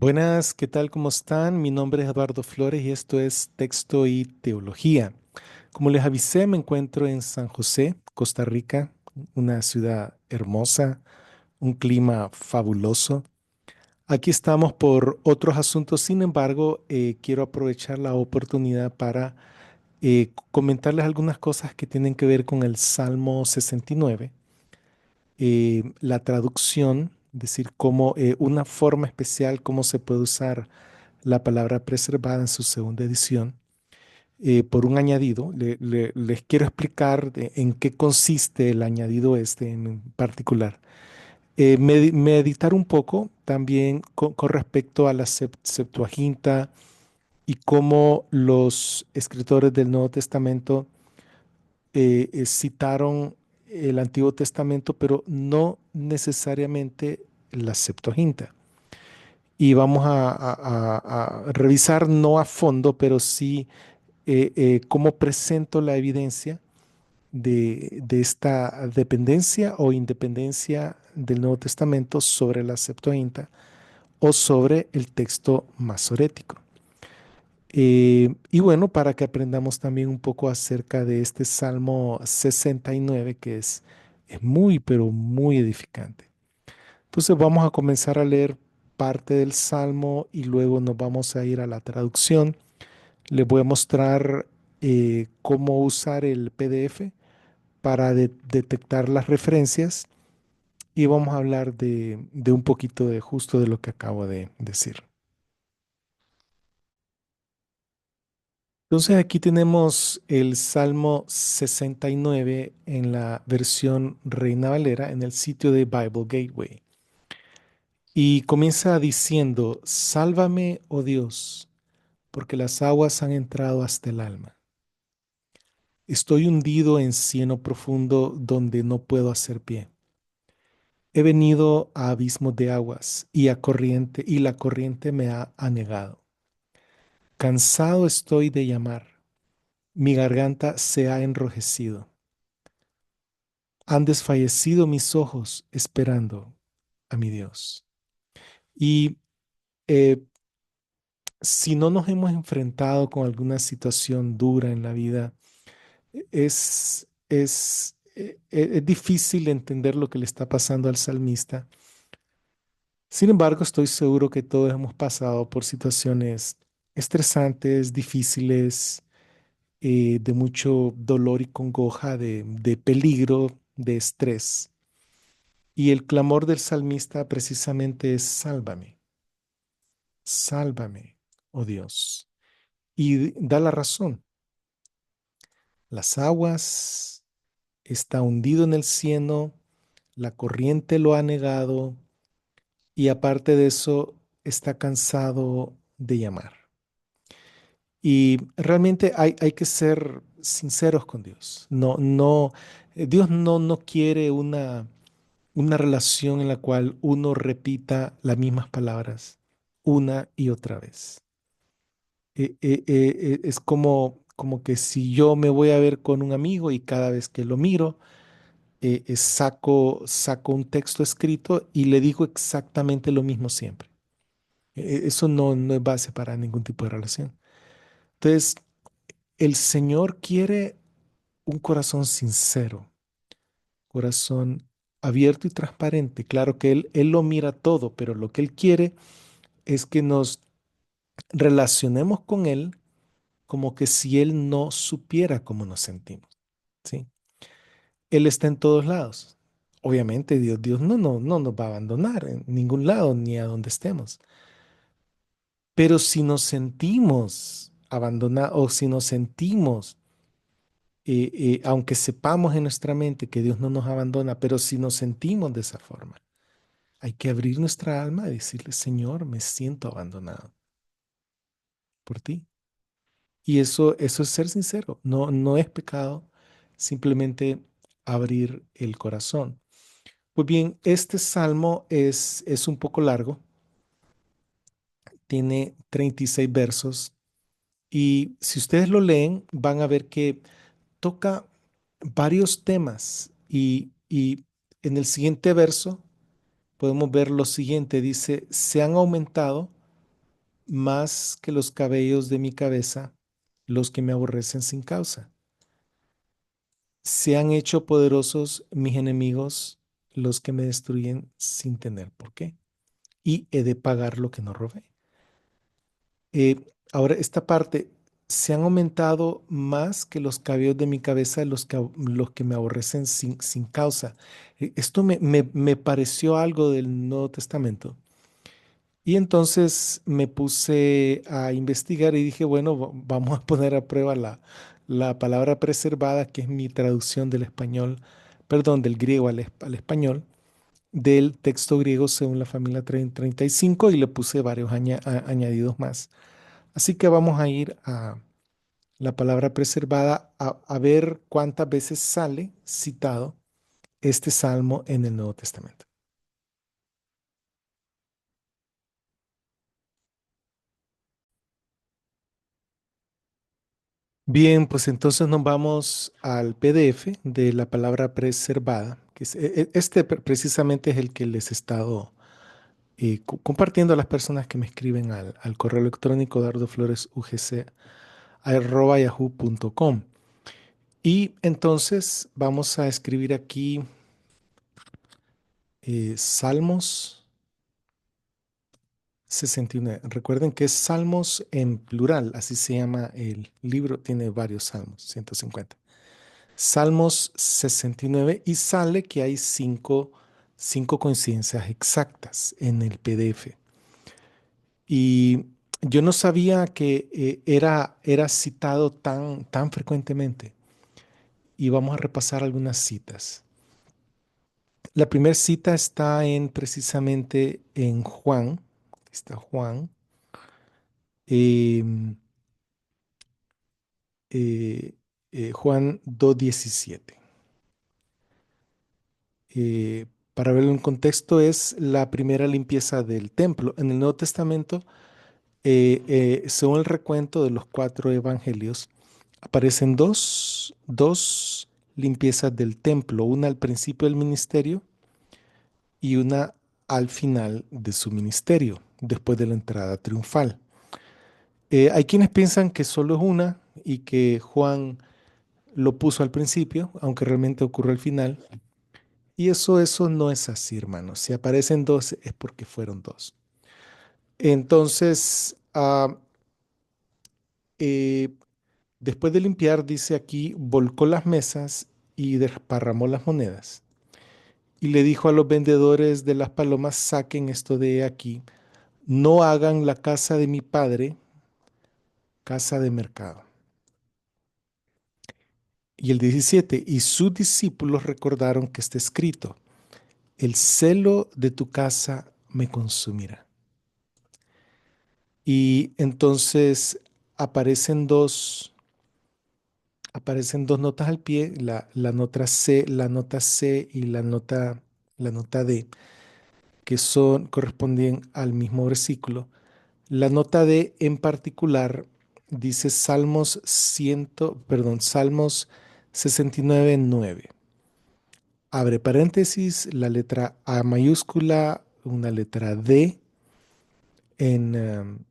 Buenas, ¿qué tal? ¿Cómo están? Mi nombre es Eduardo Flores y esto es Texto y Teología. Como les avisé, me encuentro en San José, Costa Rica, una ciudad hermosa, un clima fabuloso. Aquí estamos por otros asuntos, sin embargo, quiero aprovechar la oportunidad para comentarles algunas cosas que tienen que ver con el Salmo 69, la traducción, es decir, cómo una forma especial, cómo se puede usar la palabra preservada en su segunda edición, por un añadido. Les quiero explicar en qué consiste el añadido este en particular. Meditar un poco también con respecto a la Septuaginta y cómo los escritores del Nuevo Testamento citaron el Antiguo Testamento, pero no necesariamente la Septuaginta. Y vamos a revisar no a fondo, pero sí cómo presento la evidencia de esta dependencia o independencia del Nuevo Testamento sobre la Septuaginta o sobre el texto masorético. Y bueno, para que aprendamos también un poco acerca de este Salmo 69, que es muy, pero muy edificante. Entonces vamos a comenzar a leer parte del Salmo y luego nos vamos a ir a la traducción. Les voy a mostrar cómo usar el PDF para detectar las referencias y vamos a hablar de un poquito de justo de lo que acabo de decir. Entonces aquí tenemos el Salmo 69 en la versión Reina Valera en el sitio de Bible Gateway. Y comienza diciendo, sálvame, oh Dios, porque las aguas han entrado hasta el alma. Estoy hundido en cieno profundo donde no puedo hacer pie. He venido a abismos de aguas y a corriente, y la corriente me ha anegado. Cansado estoy de llamar, mi garganta se ha enrojecido. Han desfallecido mis ojos esperando a mi Dios. Y eh, si no nos hemos enfrentado con alguna situación dura en la vida, es difícil entender lo que le está pasando al salmista. Sin embargo, estoy seguro que todos hemos pasado por situaciones estresantes, difíciles, de mucho dolor y congoja, de peligro, de estrés. Y el clamor del salmista precisamente es, sálvame, sálvame, oh Dios. Y da la razón. Las aguas, está hundido en el cieno, la corriente lo ha negado y aparte de eso, está cansado de llamar. Y realmente hay que ser sinceros con Dios. Dios no quiere una relación en la cual uno repita las mismas palabras una y otra vez. Es como que si yo me voy a ver con un amigo y cada vez que lo miro, saco un texto escrito y le digo exactamente lo mismo siempre. Eso no es base para ningún tipo de relación. Entonces, el Señor quiere un corazón sincero, corazón abierto y transparente. Claro que Él lo mira todo, pero lo que Él quiere es que nos relacionemos con Él como que si Él no supiera cómo nos sentimos, ¿sí? Él está en todos lados. Obviamente Dios no nos va a abandonar en ningún lado ni a donde estemos. Pero si nos sentimos abandonados o si nos sentimos, aunque sepamos en nuestra mente que Dios no nos abandona, pero si nos sentimos de esa forma, hay que abrir nuestra alma y decirle, Señor, me siento abandonado por ti. Y eso es ser sincero, no es pecado, simplemente abrir el corazón. Pues bien, este salmo es un poco largo, tiene 36 versos y si ustedes lo leen van a ver que toca varios temas y en el siguiente verso podemos ver lo siguiente, dice, se han aumentado más que los cabellos de mi cabeza, los que me aborrecen sin causa. Se han hecho poderosos mis enemigos, los que me destruyen sin tener por qué. Y he de pagar lo que no robé. Ahora, esta parte, se han aumentado más que los cabellos de mi cabeza, los que me aborrecen sin causa. Esto me pareció algo del Nuevo Testamento. Y entonces me puse a investigar y dije, bueno, vamos a poner a prueba la palabra preservada, que es mi traducción del español, perdón, del griego al español, del texto griego según la familia 35, y le puse varios añadidos más. Así que vamos a ir a la palabra preservada a ver cuántas veces sale citado este salmo en el Nuevo Testamento. Bien, pues entonces nos vamos al PDF de la palabra preservada, que este precisamente es el que les he estado compartiendo a las personas que me escriben al correo electrónico dardofloresugc@yahoo.com. Y entonces vamos a escribir aquí Salmos 69. Recuerden que es Salmos en plural, así se llama el libro, tiene varios salmos, 150. Salmos 69, y sale que hay cinco coincidencias exactas en el PDF. Y yo no sabía que era citado tan frecuentemente. Y vamos a repasar algunas citas. La primera cita está precisamente en Juan. Está Juan. em, eh, Juan 2:17. Eh, para verlo en contexto, es la primera limpieza del templo. En el Nuevo Testamento, según el recuento de los cuatro evangelios, aparecen dos limpiezas del templo, una al principio del ministerio y una al final de su ministerio, después de la entrada triunfal. Hay quienes piensan que solo es una y que Juan lo puso al principio, aunque realmente ocurre al final. Y eso no es así, hermanos. Si aparecen dos es porque fueron dos. Entonces, eh, después de limpiar, dice aquí, volcó las mesas y desparramó las monedas. Y le dijo a los vendedores de las palomas, saquen esto de aquí, no hagan la casa de mi padre casa de mercado. Y el 17, y sus discípulos recordaron que está escrito, el celo de tu casa me consumirá. Y entonces aparecen dos, aparecen dos notas al pie, la nota C y la nota D, que corresponden al mismo versículo. La nota D en particular dice Salmos 69:9. Abre paréntesis, la letra A mayúscula, una letra D en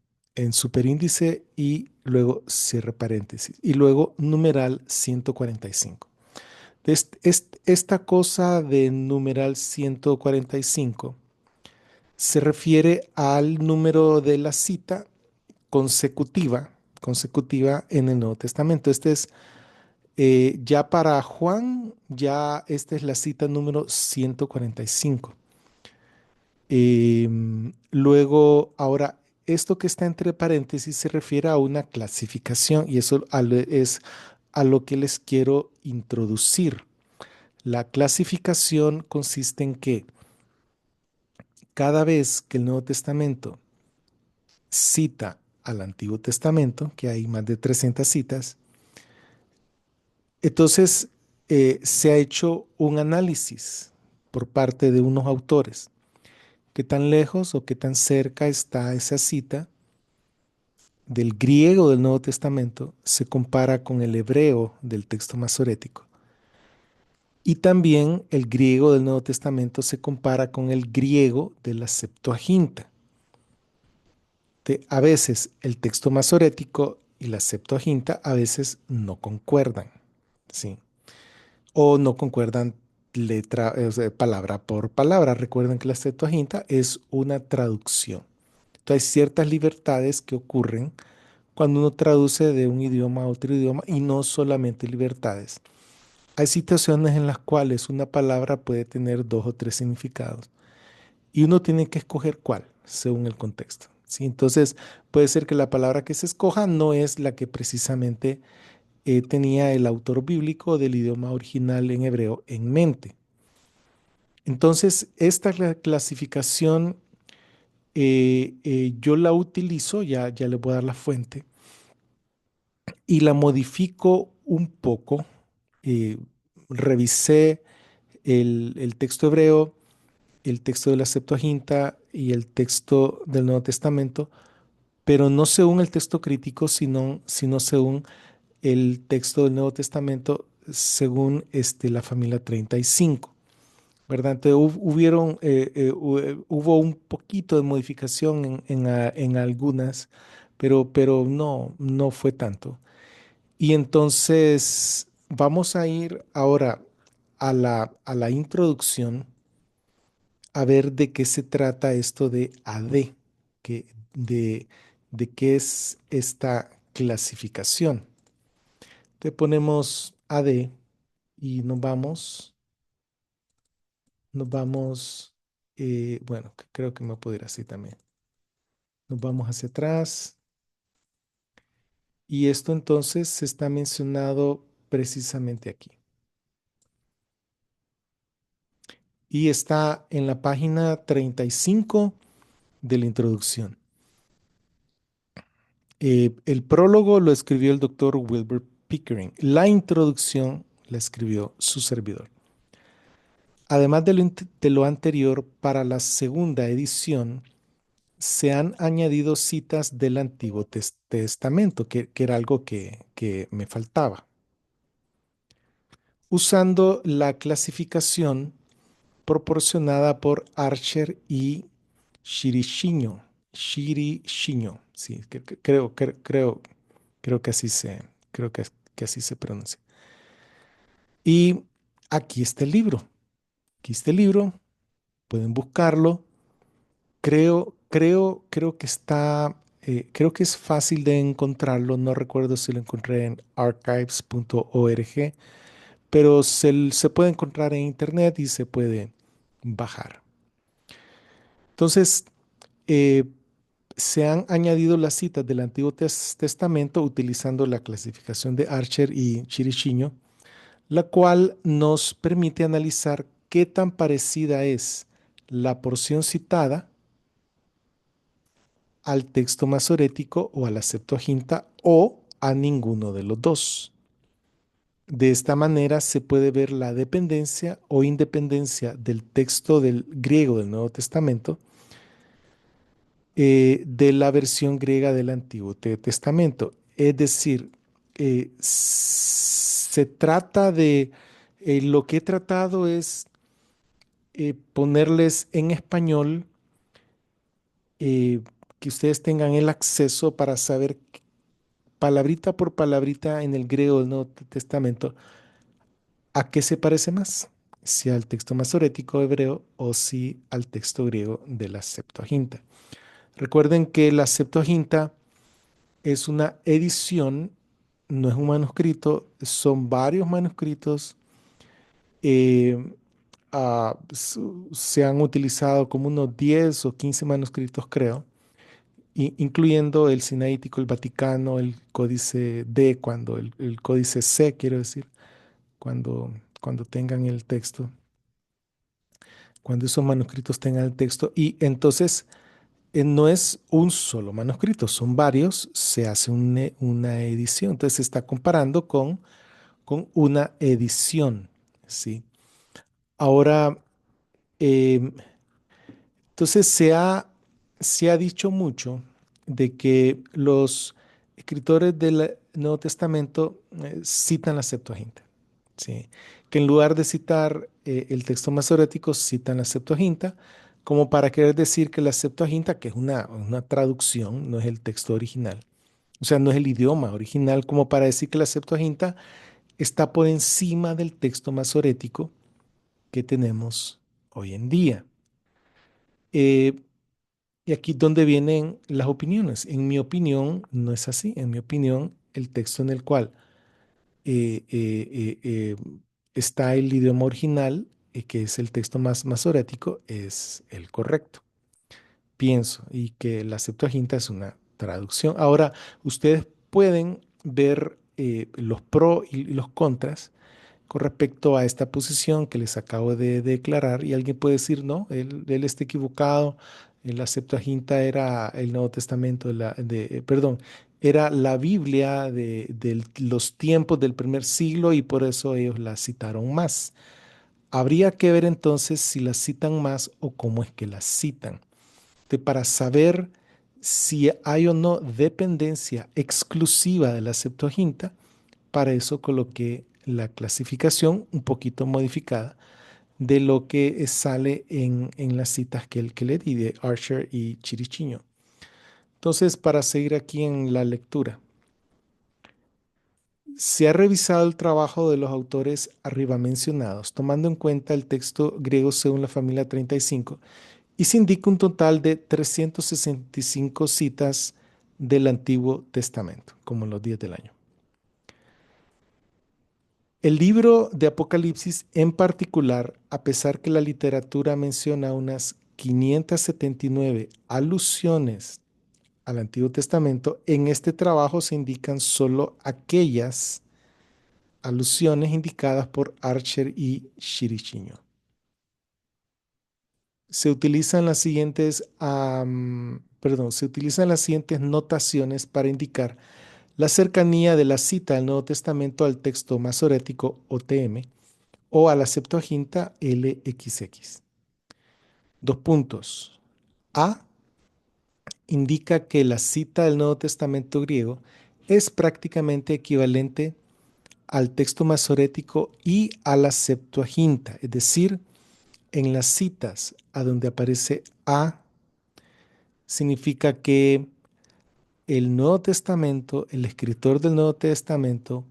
superíndice y luego cierre paréntesis. Y luego numeral 145. Esta cosa de numeral 145 se refiere al número de la cita consecutiva en el Nuevo Testamento. Ya para Juan, ya esta es la cita número 145. Luego, ahora, esto que está entre paréntesis se refiere a una clasificación y eso es a lo que les quiero introducir. La clasificación consiste en que cada vez que el Nuevo Testamento cita al Antiguo Testamento, que hay más de 300 citas, entonces se ha hecho un análisis por parte de unos autores. ¿Qué tan lejos o qué tan cerca está esa cita del griego del Nuevo Testamento se compara con el hebreo del texto masorético? Y también el griego del Nuevo Testamento se compara con el griego de la Septuaginta. A veces el texto masorético y la Septuaginta a veces no concuerdan, ¿sí? O no concuerdan o sea, palabra por palabra. Recuerden que la Septuaginta es una traducción. Entonces, hay ciertas libertades que ocurren cuando uno traduce de un idioma a otro idioma y no solamente libertades. Hay situaciones en las cuales una palabra puede tener dos o tres significados y uno tiene que escoger cuál según el contexto. ¿Sí? Entonces, puede ser que la palabra que se escoja no es la que precisamente tenía el autor bíblico del idioma original en hebreo en mente. Entonces, esta clasificación yo la utilizo, ya le voy a dar la fuente, y la modifico un poco. eh, Revisé el texto hebreo, el texto de la Septuaginta y el texto del Nuevo Testamento, pero no según el texto crítico, sino según el texto del Nuevo Testamento, según la familia 35, ¿verdad? Entonces hubo un poquito de modificación en algunas, pero no fue tanto. Y entonces vamos a ir ahora a la introducción a ver de qué se trata esto de AD, que, de, de qué es esta clasificación. Te ponemos AD y nos vamos, bueno, creo que me puedo ir así también. Nos vamos hacia atrás y esto entonces está mencionado precisamente aquí. Y está en la página 35 de la introducción. El prólogo lo escribió el doctor Wilbur Pickering. La introducción la escribió su servidor. Además de lo anterior, para la segunda edición se han añadido citas del Antiguo Testamento, que era algo que me faltaba, usando la clasificación proporcionada por Archer y Shirishino. Shirishino, sí, creo que que así se pronuncia. Y aquí está el libro. Aquí está el libro. Pueden buscarlo. Creo que creo que es fácil de encontrarlo. No recuerdo si lo encontré en archives.org, pero se puede encontrar en internet y se puede bajar. Entonces, eh, se han añadido las citas del Antiguo Testamento utilizando la clasificación de Archer y Chirichiño, la cual nos permite analizar qué tan parecida es la porción citada al texto masorético o a la Septuaginta o a ninguno de los dos. De esta manera se puede ver la dependencia o independencia del texto del griego del Nuevo Testamento de la versión griega del Antiguo Testamento. Es decir, se trata lo que he tratado es ponerles en español, eh, que ustedes tengan el acceso para saber palabrita por palabrita en el griego del Nuevo Testamento a qué se parece más, si al texto masorético hebreo o si al texto griego de la Septuaginta. Recuerden que la Septuaginta es una edición, no es un manuscrito, son varios manuscritos. eh, Se han utilizado como unos 10 o 15 manuscritos, creo, incluyendo el Sinaítico, el Vaticano, el Códice D, el Códice C, quiero decir, cuando tengan el texto, cuando esos manuscritos tengan el texto. Y entonces no es un solo manuscrito, son varios, se hace una edición. Entonces se está comparando con una edición, ¿sí? Ahora, em, entonces se ha dicho mucho de que los escritores del Nuevo Testamento citan la Septuaginta, ¿sí? Que en lugar de citar el texto masorético, citan la Septuaginta como para querer decir que la Septuaginta, que es una traducción, no es el texto original, o sea, no es el idioma original, como para decir que la Septuaginta está por encima del texto masorético que tenemos hoy en día. Eh, y aquí es donde vienen las opiniones. En mi opinión, no es así. En mi opinión, el texto en el cual está el idioma original, que es el texto más masorético, es el correcto. Pienso, y que la Septuaginta es una traducción. Ahora, ustedes pueden ver los pros y los contras con respecto a esta posición que les acabo de declarar, y alguien puede decir, no, él está equivocado, la Septuaginta era el Nuevo Testamento, perdón, era la Biblia de los tiempos del primer siglo y por eso ellos la citaron más. Habría que ver entonces si la citan más o cómo es que la citan. Para saber si hay o no dependencia exclusiva de la Septuaginta, para eso coloqué la clasificación un poquito modificada de lo que sale en las citas que le di de Archer y Chirichiño. Entonces, para seguir aquí en la lectura, se ha revisado el trabajo de los autores arriba mencionados, tomando en cuenta el texto griego según la familia 35, y se indica un total de 365 citas del Antiguo Testamento, como en los días del año. El libro de Apocalipsis en particular, a pesar que la literatura menciona unas 579 alusiones al Antiguo Testamento, en este trabajo se indican solo aquellas alusiones indicadas por Archer y Shirichiño. Se utilizan las siguientes notaciones para indicar la cercanía de la cita del Nuevo Testamento al texto masorético o TM o a la Septuaginta LXX. Dos puntos. A indica que la cita del Nuevo Testamento griego es prácticamente equivalente al texto masorético y a la Septuaginta, es decir, en las citas a donde aparece A, significa que el Nuevo Testamento, el escritor del Nuevo Testamento,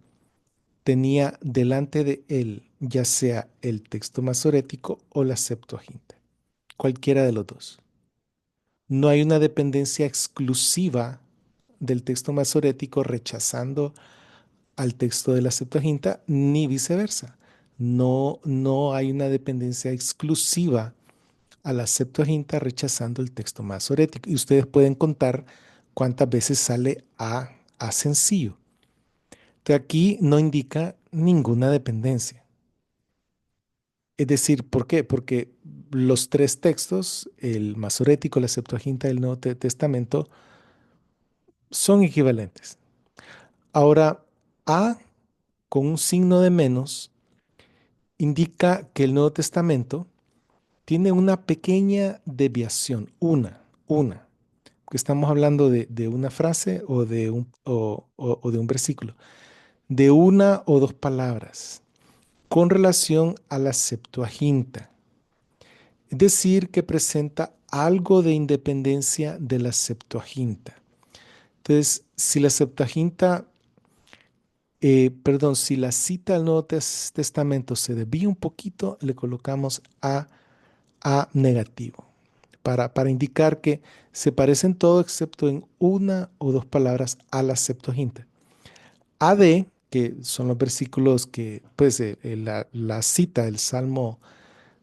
tenía delante de él ya sea el texto masorético o la Septuaginta, cualquiera de los dos. No hay una dependencia exclusiva del texto masorético rechazando al texto de la Septuaginta, ni viceversa. No, no hay una dependencia exclusiva a la Septuaginta rechazando el texto masorético. Y ustedes pueden contar cuántas veces sale a sencillo. Entonces aquí no indica ninguna dependencia. Es decir, ¿por qué? Porque los tres textos, el masorético, la Septuaginta y el Nuevo Testamento, son equivalentes. Ahora, A con un signo de menos indica que el Nuevo Testamento tiene una pequeña desviación, una, que estamos hablando de una frase o de un versículo, de una o dos palabras con relación a la Septuaginta. Es decir, que presenta algo de independencia de la Septuaginta. Entonces, si la Septuaginta, perdón, si la cita del Nuevo Testamento se desvía un poquito, le colocamos a negativo, para indicar que se parecen todo excepto en una o dos palabras a la Septuaginta. AD, que son los versículos que, pues, la cita del Salmo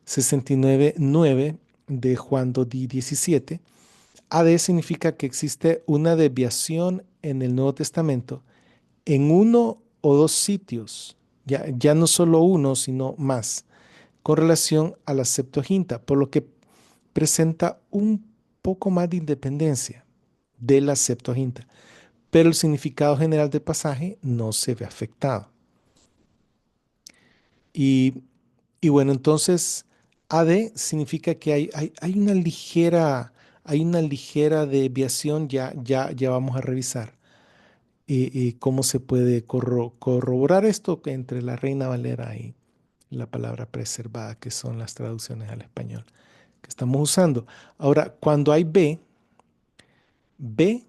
69:9 de Juan 2:17, AD significa que existe una desviación en el Nuevo Testamento en uno o dos sitios, ya no solo uno, sino más, con relación a la Septuaginta, por lo que presenta un poco más de independencia de la Septuaginta, pero el significado general del pasaje no se ve afectado. Y, y bueno, entonces AD significa que hay una ligera desviación, ya vamos a revisar cómo se puede corroborar esto entre la Reina Valera y la palabra preservada, que son las traducciones al español. que estamos usando. Ahora, cuando hay B, B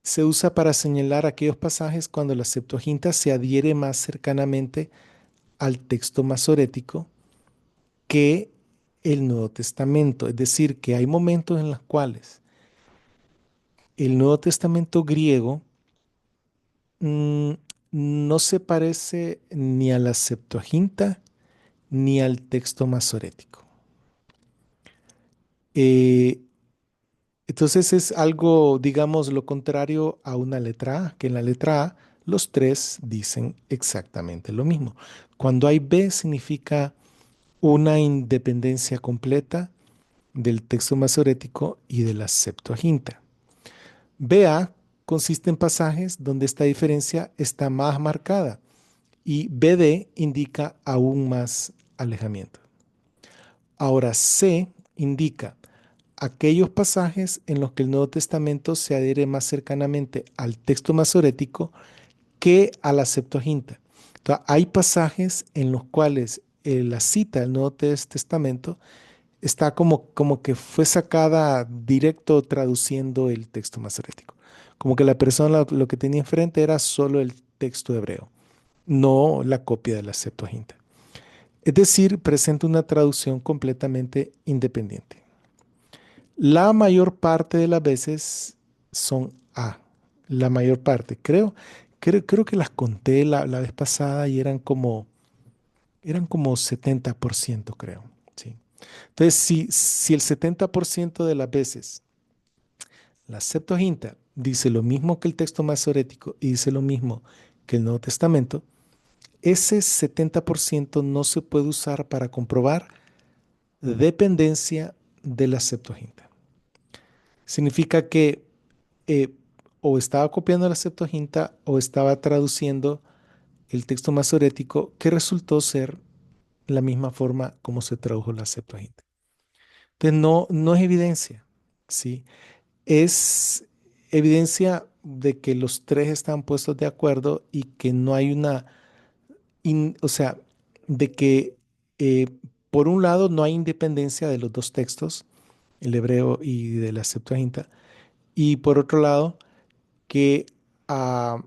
se usa para señalar aquellos pasajes cuando la Septuaginta se adhiere más cercanamente al texto masorético que el Nuevo Testamento. Es decir, que hay momentos en los cuales el Nuevo Testamento griego mm, no se parece ni a la Septuaginta ni al texto masorético. Eh, entonces es algo, digamos, lo contrario a una letra A, que en la letra A los tres dicen exactamente lo mismo. Cuando hay B significa una independencia completa del texto masorético y de la Septuaginta. BA consiste en pasajes donde esta diferencia está más marcada y BD indica aún más alejamiento. Ahora C indica aquellos pasajes en los que el Nuevo Testamento se adhiere más cercanamente al texto masorético que a la Septuaginta. Entonces, hay pasajes en los cuales la cita del Nuevo Testamento está como que fue sacada directo traduciendo el texto masorético. Como que la persona lo que tenía enfrente era solo el texto hebreo, no la copia de la Septuaginta. Es decir, presenta una traducción completamente independiente. La mayor parte de las veces son A. La mayor parte. Creo que las conté la vez pasada y eran como 70%, creo. Sí. Entonces, si el 70% de las veces la Septuaginta dice lo mismo que el texto masorético y dice lo mismo que el Nuevo Testamento, ese 70% no se puede usar para comprobar dependencia de la Septuaginta. Significa que eh, o estaba copiando la Septuaginta o estaba traduciendo el texto masorético que resultó ser la misma forma como se tradujo la Septuaginta. Entonces no es evidencia, ¿sí? Es evidencia de que los tres están puestos de acuerdo y que no hay o sea, de que eh, por un lado no hay independencia de los dos textos, el hebreo y de la Septuaginta, y por otro lado que, ah,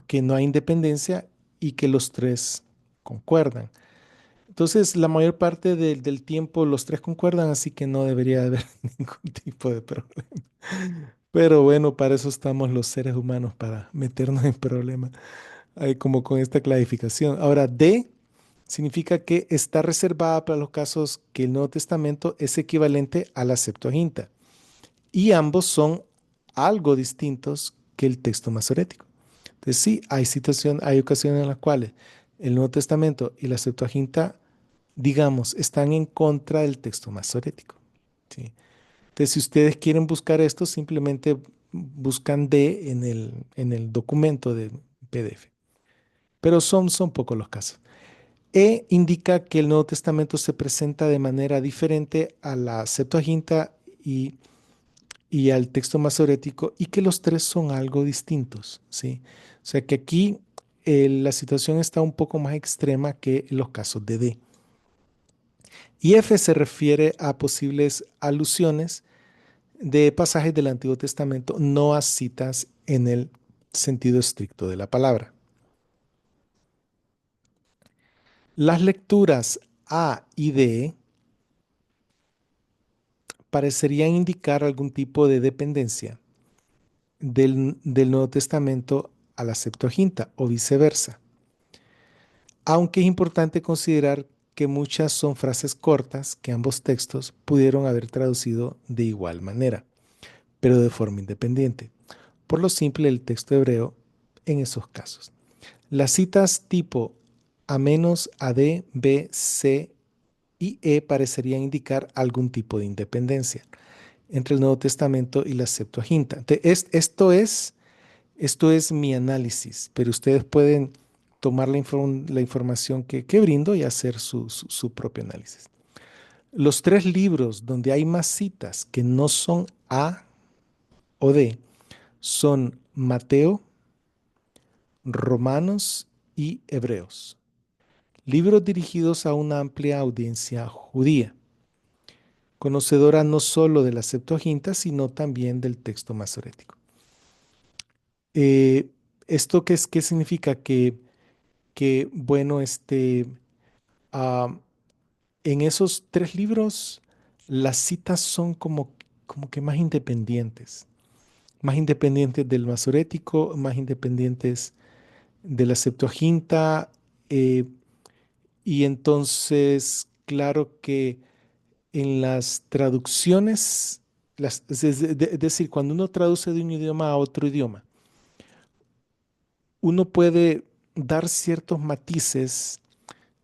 que no hay independencia y que los tres concuerdan. Entonces, la mayor parte del tiempo los tres concuerdan, así que no debería haber ningún tipo de problema. Pero bueno, para eso estamos los seres humanos, para meternos en problemas, como con esta clarificación. Ahora, D significa que está reservada para los casos que el Nuevo Testamento es equivalente a la Septuaginta y ambos son algo distintos que el texto masorético. Entonces sí, hay ocasiones en las cuales el Nuevo Testamento y la Septuaginta, digamos, están en contra del texto masorético. ¿Sí? Entonces, si ustedes quieren buscar esto, simplemente buscan D en el documento de PDF. Pero son pocos los casos. E indica que el Nuevo Testamento se presenta de manera diferente a la Septuaginta y al texto masorético y que los tres son algo distintos, ¿sí? O sea que aquí la situación está un poco más extrema que en los casos de D. Y F se refiere a posibles alusiones de pasajes del Antiguo Testamento, no a citas en el sentido estricto de la palabra. Las lecturas A y D parecerían indicar algún tipo de dependencia del Nuevo Testamento a la Septuaginta o viceversa. Aunque es importante considerar que muchas son frases cortas que ambos textos pudieron haber traducido de igual manera, pero de forma independiente, por lo simple del texto hebreo en esos casos. Las citas tipo a menos, AD, B, C y E parecerían indicar algún tipo de independencia entre el Nuevo Testamento y la Septuaginta. Esto es mi análisis, pero ustedes pueden tomar la información que brindo y hacer su propio análisis. Los tres libros donde hay más citas que no son A o D son Mateo, Romanos y Hebreos. libros dirigidos a una amplia audiencia judía, conocedora no solo de la Septuaginta, sino también del texto masorético. Eh, ¿Esto qué significa? Bueno, ah, en esos tres libros las citas son como que más independientes del masorético, más independientes de la Septuaginta, eh, y entonces, claro que en las traducciones, es decir, cuando uno traduce de un idioma a otro idioma, uno puede dar ciertos matices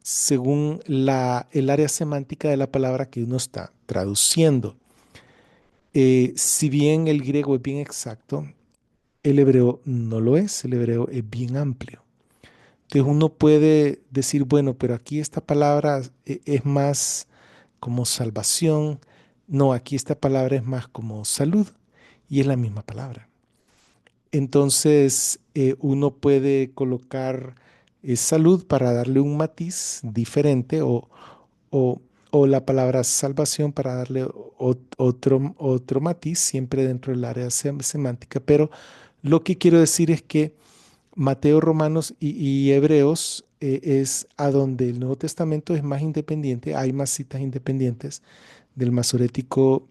según el área semántica de la palabra que uno está traduciendo. Si bien el griego es bien exacto, el hebreo no lo es, el hebreo es bien amplio. Entonces uno puede decir, bueno, pero aquí esta palabra es más como salvación, no, aquí esta palabra es más como salud y es la misma palabra. Entonces uno puede colocar salud para darle un matiz diferente o, o la palabra salvación para darle otro matiz, siempre dentro del área semántica. Pero lo que quiero decir es que Mateo, Romanos y Hebreos es a donde el Nuevo Testamento es más independiente, hay más citas independientes del Masorético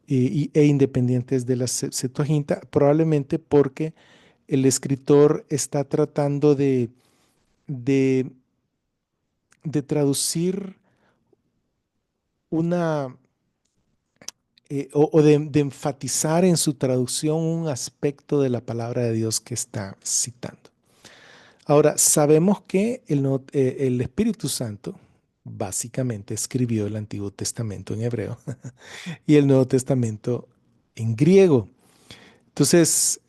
e independientes de la Septuaginta, probablemente porque el escritor está tratando de, de traducir una, de enfatizar en su traducción un aspecto de la palabra de Dios que está citando. Ahora, sabemos que el Espíritu Santo básicamente escribió el Antiguo Testamento en hebreo y el Nuevo Testamento en griego. Entonces,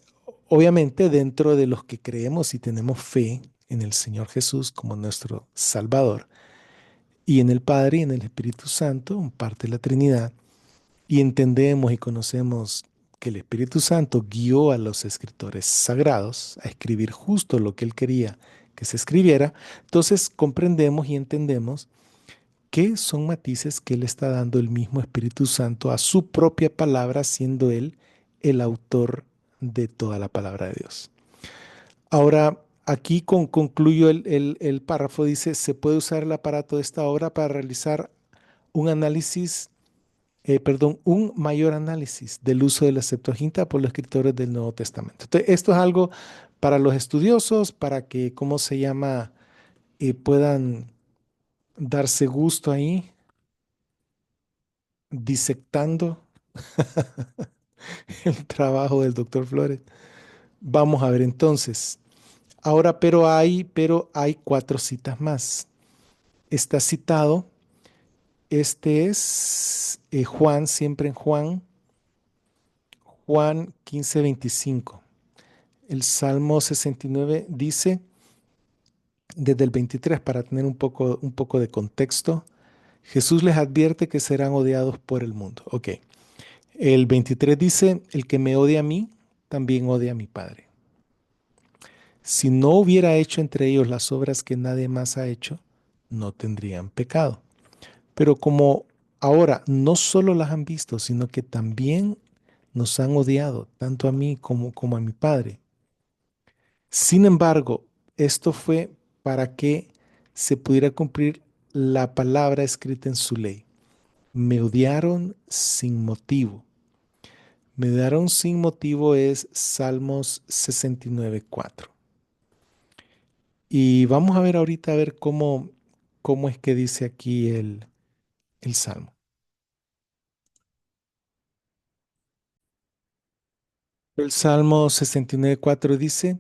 obviamente dentro de los que creemos y tenemos fe en el Señor Jesús como nuestro Salvador y en el Padre y en el Espíritu Santo, parte de la Trinidad, y entendemos y conocemos que el Espíritu Santo guió a los escritores sagrados a escribir justo lo que él quería que se escribiera, entonces comprendemos y entendemos que son matices que le está dando el mismo Espíritu Santo a su propia palabra, siendo él el autor de toda la palabra de Dios. Ahora, aquí concluyo el párrafo, dice, se puede usar el aparato de esta obra para realizar un análisis, un mayor análisis del uso de la Septuaginta por los escritores del Nuevo Testamento. Entonces, esto es algo para los estudiosos, para que, ¿cómo se llama?, puedan darse gusto ahí, disectando el trabajo del doctor Flores. Vamos a ver entonces. Ahora, pero hay cuatro citas más. Está citado, este es Juan, siempre en Juan 15:25. El Salmo 69 dice, desde el 23, para tener un poco de contexto, Jesús les advierte que serán odiados por el mundo. Ok. El 23 dice, el que me odia a mí, también odia a mi Padre. Si no hubiera hecho entre ellos las obras que nadie más ha hecho, no tendrían pecado. Pero como ahora no solo las han visto, sino que también nos han odiado, tanto a mí como a mi Padre. Sin embargo, esto fue para que se pudiera cumplir la palabra escrita en su ley. Me odiaron sin motivo. Me odiaron sin motivo es Salmos 69:4. Y vamos a ver ahorita a ver cómo es que dice aquí el Salmo. El Salmo 69:4 dice,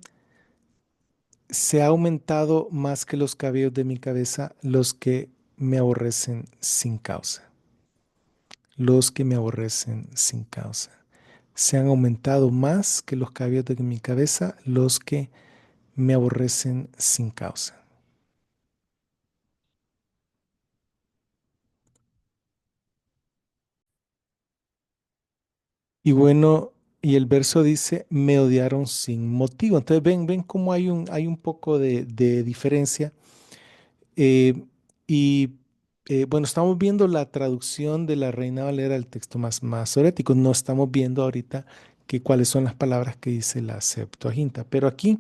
se ha aumentado más que los cabellos de mi cabeza los que me aborrecen sin causa. Los que me aborrecen sin causa. Se han aumentado más que los cabellos de mi cabeza los que me aborrecen sin causa. Y bueno, y el verso dice, me odiaron sin motivo. Entonces ven cómo hay un poco de diferencia. Eh, y bueno, estamos viendo la traducción de la Reina Valera al texto más masorético. No estamos viendo ahorita cuáles son las palabras que dice la Septuaginta. Pero aquí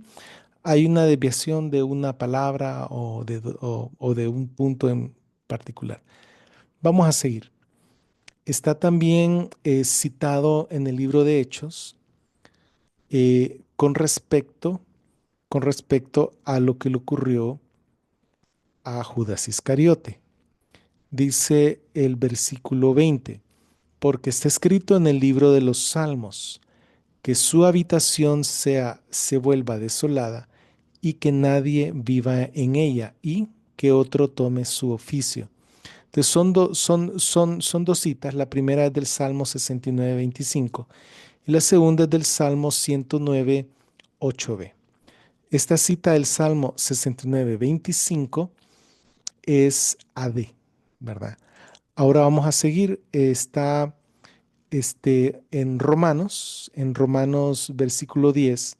hay una desviación de una palabra o de un punto en particular. Vamos a seguir. Está también citado en el libro de Hechos con respecto a lo que le ocurrió a Judas Iscariote. Dice el versículo 20, porque está escrito en el libro de los Salmos, que su habitación se vuelva desolada y que nadie viva en ella y que otro tome su oficio. Entonces son dos citas. La primera es del Salmo 69, 25 y la segunda es del Salmo 109, 8b. Esta cita del Salmo 69, 25 es AD, ¿verdad? Ahora vamos a seguir. Está en Romanos versículo 10,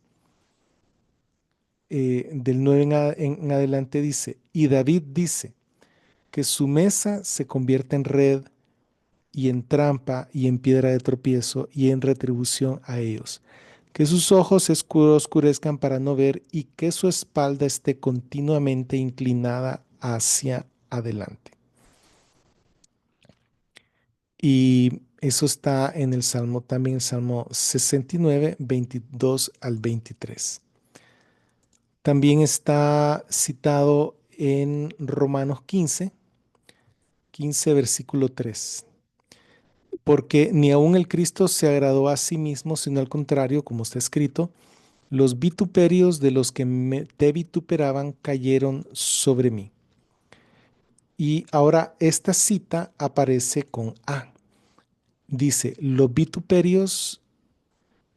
del 9 en adelante dice, y David dice que su mesa se convierte en red y en trampa y en piedra de tropiezo y en retribución a ellos. Que sus ojos se oscurezcan para no ver y que su espalda esté continuamente inclinada hacia adelante. Y eso está en el Salmo, también el Salmo 69, 22 al 23. También está citado en Romanos 15 versículo 3. Porque ni aun el Cristo se agradó a sí mismo, sino al contrario, como está escrito, los vituperios de los que te vituperaban cayeron sobre mí. Y ahora esta cita aparece con A. Dice, los vituperios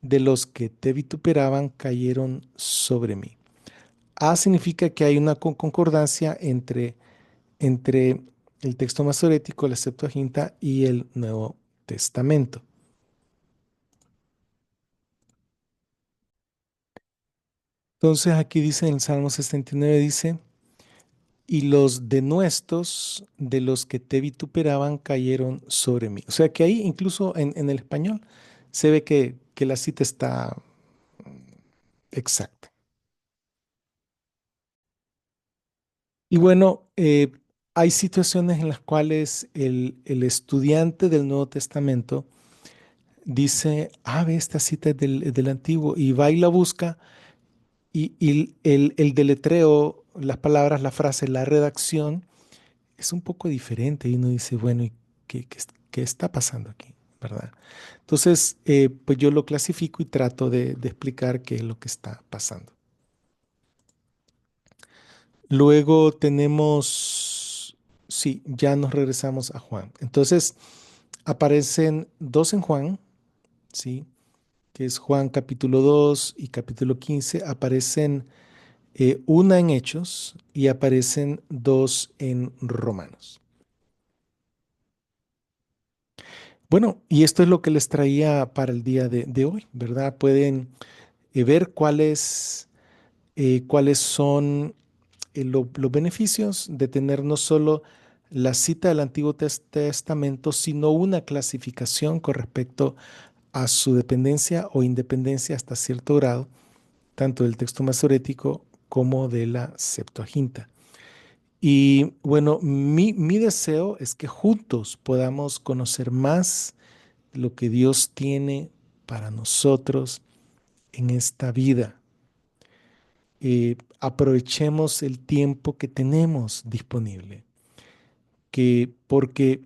de los que te vituperaban cayeron sobre mí. A significa que hay una concordancia entre el texto masorético, la Septuaginta y el Nuevo Testamento. Entonces aquí dice en el Salmo 69, dice, y los denuestos de los que te vituperaban cayeron sobre mí. O sea que ahí incluso en el español se ve que la cita está exacta. Y bueno, hay situaciones en las cuales el estudiante del Nuevo Testamento dice, ve, esta cita es del Antiguo, y va y la busca, y el deletreo, las palabras, la frase, la redacción es un poco diferente, y uno dice, bueno, ¿y qué está pasando aquí? ¿Verdad? Entonces, pues yo lo clasifico y trato de explicar qué es lo que está pasando. Luego tenemos, sí, ya nos regresamos a Juan. Entonces, aparecen dos en Juan, ¿sí? Que es Juan capítulo 2 y capítulo 15. Aparecen una en Hechos y aparecen dos en Romanos. Bueno, y esto es lo que les traía para el día de hoy, ¿verdad? Pueden ver cuáles son los beneficios de tener no solo la cita del Antiguo Testamento, sino una clasificación con respecto a su dependencia o independencia hasta cierto grado, tanto del texto masorético como de la Septuaginta. Y bueno, mi deseo es que juntos podamos conocer más lo que Dios tiene para nosotros en esta vida. Aprovechemos el tiempo que tenemos disponible, porque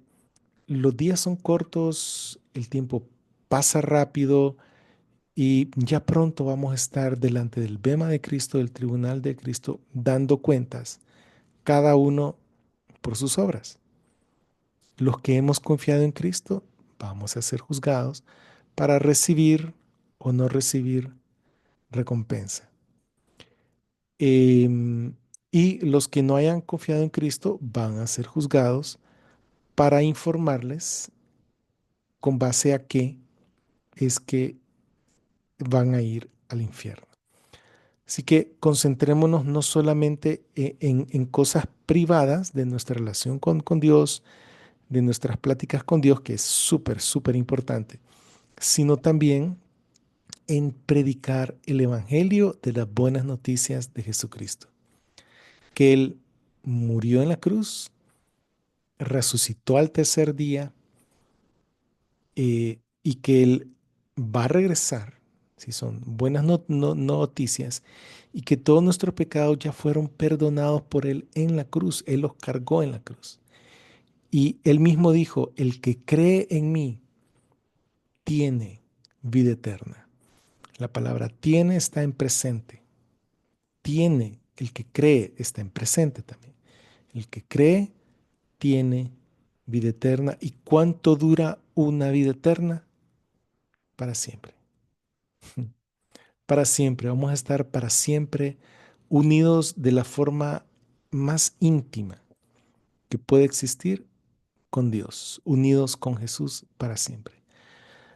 los días son cortos, el tiempo pasa rápido y ya pronto vamos a estar delante del bema de Cristo, del tribunal de Cristo, dando cuentas, cada uno por sus obras. Los que hemos confiado en Cristo, vamos a ser juzgados para recibir o no recibir recompensa. Em, y los que no hayan confiado en Cristo van a ser juzgados para informarles con base a qué es que van a ir al infierno. Así que concentrémonos no solamente en cosas privadas de nuestra relación con Dios, de nuestras pláticas con Dios, que es súper, súper importante, sino también en predicar el Evangelio de las buenas noticias de Jesucristo, que Él murió en la cruz, resucitó al tercer día, y que Él va a regresar, si son buenas noticias, y que todos nuestros pecados ya fueron perdonados por Él en la cruz. Él los cargó en la cruz. Y Él mismo dijo, el que cree en mí tiene vida eterna. La palabra tiene está en presente. Tiene, el que cree está en presente también. El que cree tiene vida eterna. ¿Y cuánto dura una vida eterna? Para siempre. Para siempre. Vamos a estar para siempre unidos de la forma más íntima que puede existir con Dios, unidos con Jesús para siempre.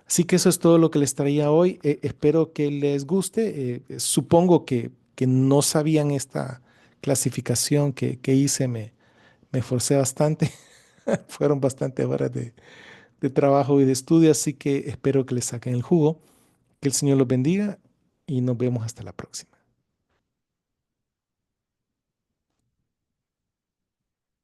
Así que eso es todo lo que les traía hoy. Espero que les guste. Supongo que no sabían esta clasificación que hice. Me esforcé bastante. Fueron bastante horas de trabajo y de estudio, así que espero que les saquen el jugo. Que el Señor los bendiga y nos vemos hasta la próxima.